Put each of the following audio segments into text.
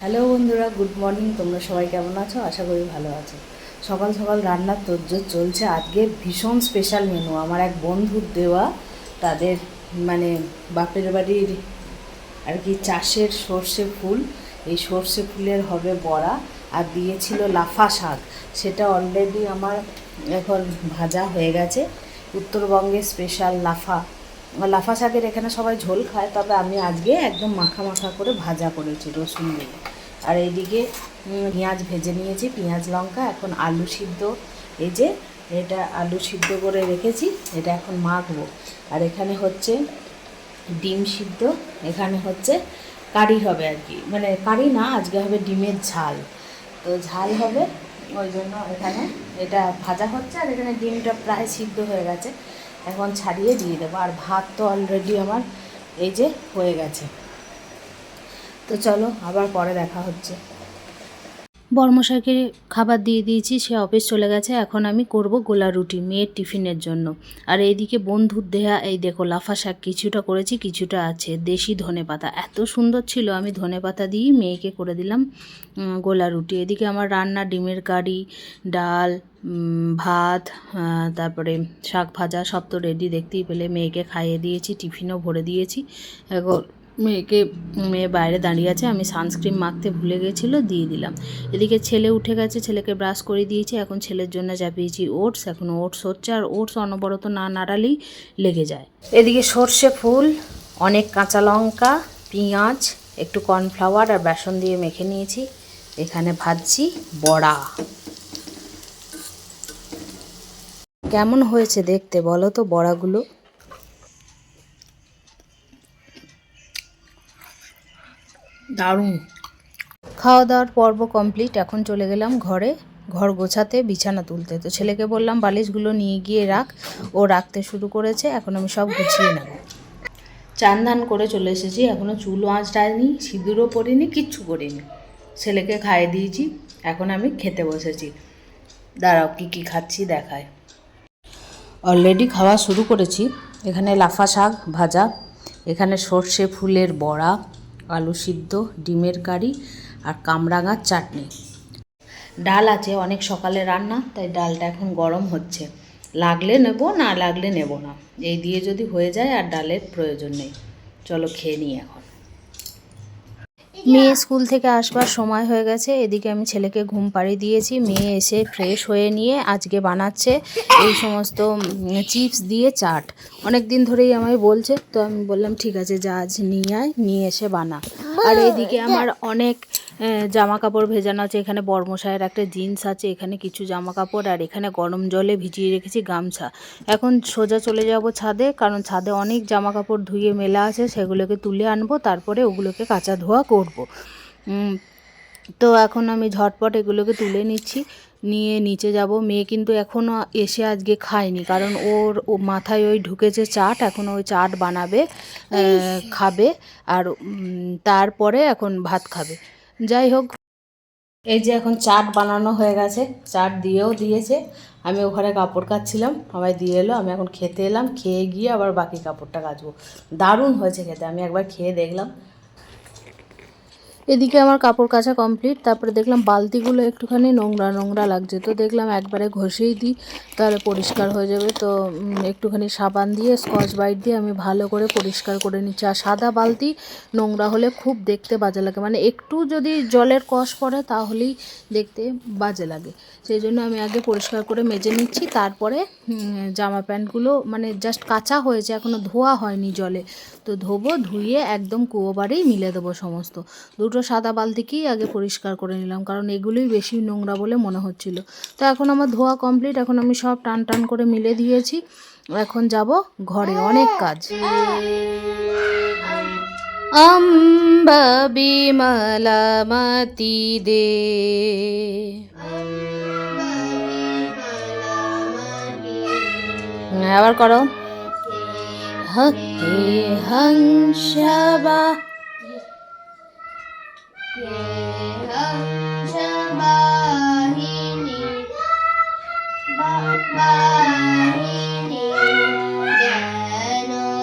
Hello বন্ধুরা, good morning. তোমরা সবাই কেমন আছো? আশা করি ভালো আছো। সকাল সকাল রান্নার তোড়জোড় চলছে। আজকে ভীষণ স্পেশাল মেনু, আমার এক বন্ধুর দেওয়া, তাদের মানে বাপের বাড়ির আর কি চাষের সর্ষে ফুল, এই সর্ষে ফুলের হবে বড়া, আর দিয়েছিল লাফা শাক। সেটা অলরেডি আমার এখন ভাজা হয়ে গেছে। উত্তরবঙ্গের স্পেশাল লাফা শাকের এখানে সবাই ঝোল খায়, তবে আমি আজকে একদম মাখা মাখা করে ভাজা করেছি রসুন দিয়ে। আর এইদিকে পেঁয়াজ ভেজে নিয়েছি, পেঁয়াজ লঙ্কা। এখন আলু সিদ্ধ, এই যে এটা আলু সিদ্ধ করে রেখেছি, এটা এখন মাখবো। আর এখানে হচ্ছে ডিম সিদ্ধ, এখানে হচ্ছে কারি হবে আর কি, মানে কারি না, আজকে হবে ডিমের ঝাল। তো ঝাল হবে, ওই জন্য এখানে এটা ভাজা হচ্ছে। আর এখানে ডিমটা প্রায় সিদ্ধ হয়ে গেছে, এখন ছাড়িয়ে দিয়ে দেবো। আর ভাত তো অলরেডি আমার এই যে হয়ে গেছে। তো চলো, আবার পরে দেখা হচ্ছে। বর্মশাইকে খাবার দিয়ে দিয়েছি, সে অফিস চলে গেছে। এখন আমি করব গোলা রুটি মেয়ের টিফিনের জন্য। আর এইদিকে বন্ধুর দেয়া এই দেখো লাফা শাক কিছুটা করেছি, কিছুটা আছে দেশি ধনেপাতা, এত সুন্দর ছিল। আমি ধনেপাতা দিয়েই মেয়েকে করে দিলাম গোলা রুটি। এদিকে আমার রান্না ডিমের কারি, ডাল, ভাত, তারপরে শাক ভাজা সব তো রেডি, দেখতেই পেলে। মেয়েকে খাইয়ে দিয়েছি, টিফিনও ভরে দিয়েছি। এখন মেয়ে বাইরে দাঁড়িয়ে আছে, আমি সানস্ক্রিন মাখতে ভুলে গেছিলো, দিয়ে দিলাম। এদিকে ছেলে উঠে গেছে, ছেলেকে ব্রাশ করে দিয়েছি। এখন ছেলের জন্য চাপিয়েছি ওটস, এখন ওটস হচ্ছে। আর ওটস অনবরত না নাড়ালেই লেগে যায়। এদিকে সর্ষে ফুল, অনেক কাঁচা লঙ্কা, পেঁয়াজ, একটু কর্নফ্লাওয়ার আর বেসন দিয়ে মেখে নিয়েছি। এখানে ভাজছি বড়া। কেমন হয়েছে দেখতে বলো তো বড়াগুলো? দারুণ। খাওয়া দাওয়ার পর্ব কমপ্লিট। এখন চলে গেলাম ঘর গোছাতে, বিছানা তুলতে। তো ছেলেকে বললাম বালিশগুলো নিয়ে গিয়ে রাখ, ও রাখতে শুরু করেছে। এখন আমি সব গুছিয়ে নেব। চান ধান করে চলে এসেছি, এখনও চুলও আঁচড়াইনি, সিঁদুরও পরিনি, কিচ্ছু করিনি। ছেলেকে খাইয়ে দিয়েছি, এখন আমি খেতে বসেছি। দাঁড়াও কী কী খাচ্ছি দেখায়। অলরেডি খাওয়া শুরু করেছি। এখানে লাফা শাক ভাজা, এখানে সর্ষে ফুলের বড়া, আলু সিদ্ধ, ডিমের কারি আর কামরাঙার চাটনি। ডাল আছে, অনেক সকালে রান্না, তাই ডালটা এখন গরম হচ্ছে। লাগলে নেব, না লাগলে নেব না। এই দিয়ে যদি হয়ে যায় আর ডালের প্রয়োজন নেই। চলো খেয়ে নিই এখন। মেয়ে স্কুল থেকে আসবার সময় হয়ে গেছে। এদিকে আমি ছেলেকে ঘুম পাড়িয়ে দিয়েছি। মেয়ে এসে ফ্রেশ হয়ে নিয়ে আজকে বানাচ্ছে এই সমস্ত চিপস দিয়ে চাট। অনেক দিন ধরেই আমায় বলছে, তো আমি বললাম ঠিক আছে, যা আজ নিয়ে আয়, নিয়ে এসে বানা। আর এইদিকে আমার অনেক জামা কাপড় ভেজানো আছে। এখানে বর্মশাইয়ের একটা জিন্স আছে, এখানে কিছু জামা কাপড়, আর এখানে গরম জলে ভিজিয়ে রেখেছি গামছা। এখন সোজা চলে যাব ছাদে, কারণ ছাদে অনেক জামা কাপড় ধুয়ে মেলা আছে, সেগুলোকে তুলে আনবো, তারপরে ওগুলোকে কাচা ধোয়া করব। তো এখন আমি ঝটপট এগুলোকে তুলে নিচ্ছি, নিয়ে নিচে যাব। মেয়ে কিন্তু এখনও এসে আজকে খায়নি, কারণ ও মাথায় ওই ঢুকেছে চাট, এখন ওই চাট বানাবে, খাবে। আর তারপরে এখন ভাত খাবে। যাই হোক, এই যে এখন চাট বানানো হয়ে গেছে, চাট দিয়েও দিয়েছে। আমি ওখানে কাপড় কাচ্ছিলাম, সবাই দিয়ে এলো, আমি এখন খেতে এলাম। খেয়ে গিয়ে আবার বাকি কাপড়টা কাচবো। দারুণ হয়েছে খেতে, আমি একবার খেয়ে দেখলাম। এদিকে আমার কাপড় কাচা কমপ্লিট। তারপরে দেখলাম বালতিগুলো একটুখানি নোংরা নোংরা লাগছে, তো দেখলাম একবারে ঘষেই দিই, তাহলে পরিষ্কার হয়ে যাবে। তো একটুখানি সাবান দিয়ে, স্কচ ব্রাইট দিয়ে আমি ভালো করে পরিষ্কার করে নিচ্ছি। আর সাদা বালতি নোংরা হলে খুব দেখতে বাজে লাগে, মানে একটু যদি জলের কষ পড়ে তাহলেই দেখতে বাজে লাগে। সেই জন্য আমি আগে পরিষ্কার করে মেজে নিচ্ছি, তারপরে জামা প্যান্টগুলো মানে জাস্ট কাচা হয়েছে, এখনও ধোয়া হয়নি জলে। তো ধোবো, ধুয়ে একদম কুয়োবারেই মিলে দেবো সমস্ত। দুটো সাদা বালতিকেই আগে পরিষ্কার করে নিলাম, কারণ এগুলোই বেশি নোংরা বলে মনে হচ্ছিল। তো এখন আমার ধোয়া কমপ্লিট, এখন আমি সব টান টান করে মিলে দিয়েছি। এখন যাব ঘরে, অনেক কাজ। অম্বা বিমলামতি দে, আবার করো। হকে হংসবা হংসবাহিনী বাহিনী জ্ঞানদায়িনী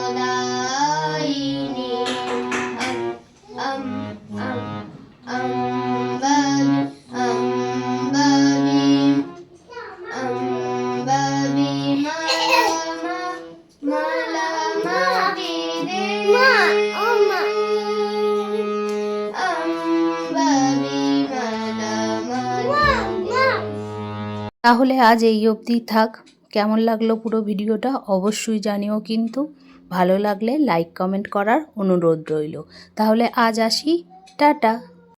তাহলে আজ এই অবধি থাক। কেমন লাগলো পুরো ভিডিওটা অবশ্যই জানিও, কিন্তু ভালো লাগলে লাইক কমেন্ট করার অনুরোধ রইল। তাহলে আজ আসি, টাটা।